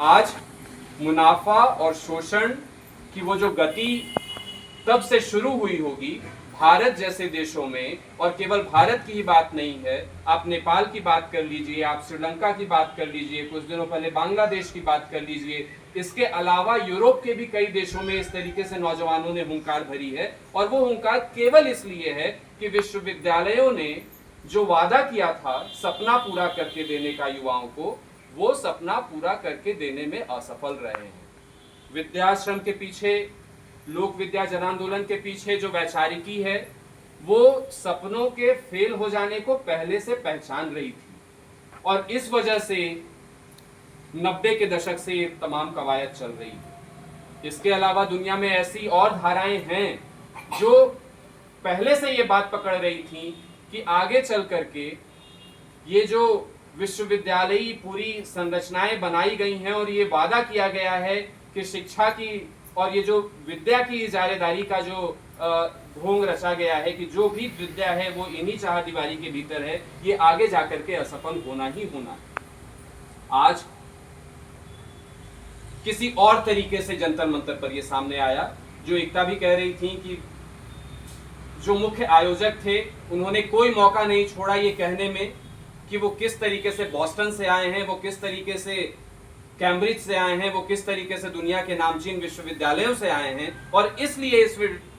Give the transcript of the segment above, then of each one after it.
आज मुनाफा और शोषण की वो जो गति तब से शुरू हुई होगी भारत जैसे देशों में, और केवल भारत की ही बात नहीं है, आप नेपाल की बात कर लीजिए, आप श्रीलंका की बात कर लीजिए, कुछ दिनों पहले बांग्लादेश की बात कर लीजिए, इसके अलावा यूरोप के भी कई देशों में इस तरीके से नौजवानों ने हुंकार भरी है। और वो हुंकार केवल इसलिए है कि विश्वविद्यालयों ने जो वादा किया था सपना पूरा करके देने का युवाओं को, वो सपना पूरा करके देने में असफल रहे हैं। विद्याश्रम के पीछे, लोक विद्या जन आंदोलन के पीछे जो वैचारिकी है, वो सपनों के फेल हो जाने को पहले से पहचान रही थी, और इस वजह से 90 के दशक से ये तमाम कवायद चल रही है। इसके अलावा दुनिया में ऐसी और धाराएं हैं जो पहले से ये बात पकड़ रही थी कि आगे चल करके ये जो विश्वविद्यालयी पूरी संरचनाएं बनाई गई हैं और ये वादा किया गया है कि शिक्षा की और ये जो विद्या की इजारेदारी का जो ढोंग रचा गया है कि जो भी विद्या है वो इन्हीं चार दीवारी के भीतर है, ये आगे जाकर के असफल होना ही होना। आज किसी और तरीके से जंतर मंतर पर ये सामने आया, जो एकता भी कह रही थी कि जो मुख्य आयोजक थे उन्होंने कोई मौका नहीं छोड़ा ये कहने में कि वो किस तरीके से बॉस्टन से आए हैं, वो किस तरीके से कैम्ब्रिज से आए हैं, वो किस तरीके से दुनिया के नामचीन विश्वविद्यालयों से आए हैं, और इसलिए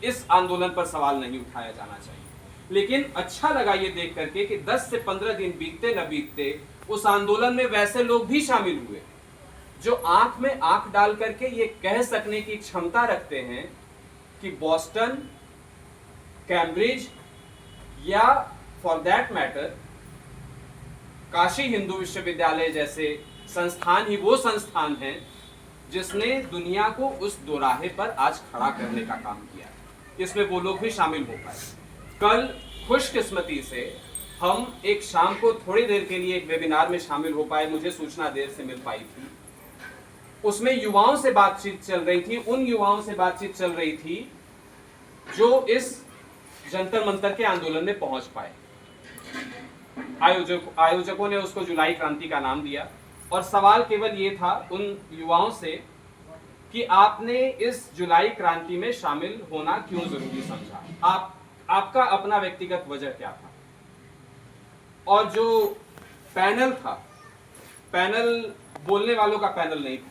इस आंदोलन पर सवाल नहीं उठाया जाना चाहिए। लेकिन अच्छा लगा ये देख करके कि 10 से 15 दिन बीतते न बीतते उस आंदोलन में वैसे लोग भी शामिल हुए जो आंख में आंख डाल करके ये कह सकने की क्षमता रखते हैं कि बॉस्टन, कैम्ब्रिज या for that matter Kashi Hindu विश्वविद्यालय जैसे संस्थान ही वो संस्थान है जिसने दुनिया को उस दोराहे पर आज खड़ा करने का काम किया। इसमें वो लोग भी शामिल हो पाए। कल खुशकिस्मती से हम एक शाम को थोड़ी देर के लिए एक वेबिनार में शामिल हो पाए, मुझे सूचना देर से मिल पाई थी। उसमें युवाओं से बातचीत चल रही थी, उन युवाओं से बातचीत चल रही थी जो इस जंतर मंतर के आंदोलन में पहुंच पाए। आयोजकों ने उसको जुलाई क्रांति का नाम दिया, और सवाल केवल ये था उन युवाओं से कि आपने इस जुलाई क्रांति में शामिल होना क्यों जरूरी समझा, आपका अपना व्यक्तिगत वजह क्या था। और जो पैनल था, पैनल बोलने वालों का पैनल नहीं था।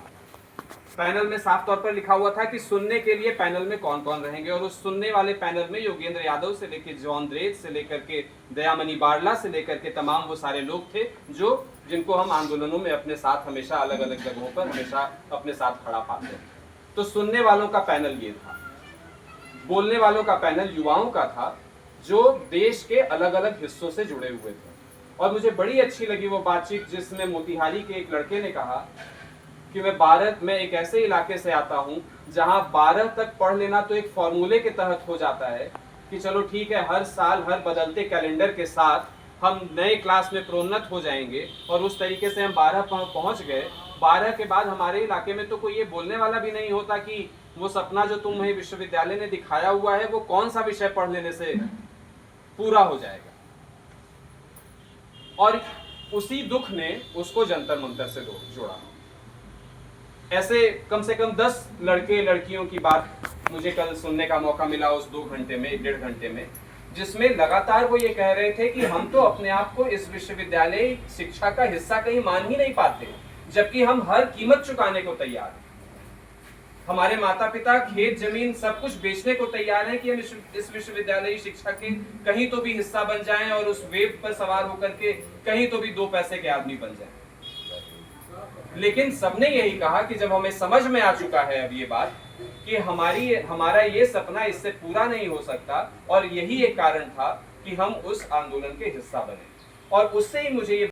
पैनल में साफ तौर पर लिखा हुआ था कि सुनने के लिए पैनल में कौन कौन रहेंगे, और उस सुनने वाले पैनल में योगेंद्र यादव से लेकर जॉन द्रेज से लेकर के दयामणि बारला से लेकर के तमाम वो सारे लोग थे जिनको हम आंदोलनों में अपने साथ हमेशा अलग अलग जगहों पर हमेशा अपने साथ खड़ा पाते हैं। तो सुनने वालों का पैनल ये था। बोलने वालों का पैनल युवाओं का था जो देश के अलग अलग हिस्सों से जुड़े हुए थे। और मुझे बड़ी अच्छी लगी वो बातचीत जिसमें मोतिहारी के एक लड़के ने कहा कि मैं एक ऐसे इलाके से आता हूं जहां 12 तक पढ़ लेना तो एक फॉर्मूले के तहत हो जाता है कि चलो ठीक है, हर साल हर बदलते कैलेंडर के साथ हम नए क्लास में प्रोन्नत हो जाएंगे, और उस तरीके से हम 12 पहुंच गए। 12 के बाद हमारे इलाके में तो कोई ये बोलने वाला भी नहीं होता कि वो सपना जो तुम्हें विश्वविद्यालय ने दिखाया हुआ है वो कौन सा विषय पढ़ लेने से पूरा हो जाएगा। और उसी दुख ने उसको जंतर मंतर से जोड़ा। ऐसे कम से कम 10 लड़के लड़कियों की बात मुझे कल सुनने का मौका मिला उस 2 घंटे में, 1.5 घंटे में, जिसमें लगातार वो ये कह रहे थे कि हम तो अपने आप को इस विश्वविद्यालय शिक्षा का हिस्सा कहीं मान ही नहीं पाते, जबकि हम हर कीमत चुकाने को तैयार हैं। हमारे माता पिता खेत जमीन सब कुछ बेचने को तैयार हैं कि हम इस विश्वविद्यालय शिक्षा के कहीं तो भी हिस्सा बन जाएं और उस वेव पर सवार होकर के कहीं तो भी 2 पैसे के आदमी बन जाएं। लेकिन सबने यही कहा कि जब हमें समझ में आ चुका है अब ये बात कि हमारा ये सपना इससे पूरा नहीं हो सकता, और यही एक कारण था कि हम उस आंदोलन के हिस्सा बने। और उससे ही मुझे ये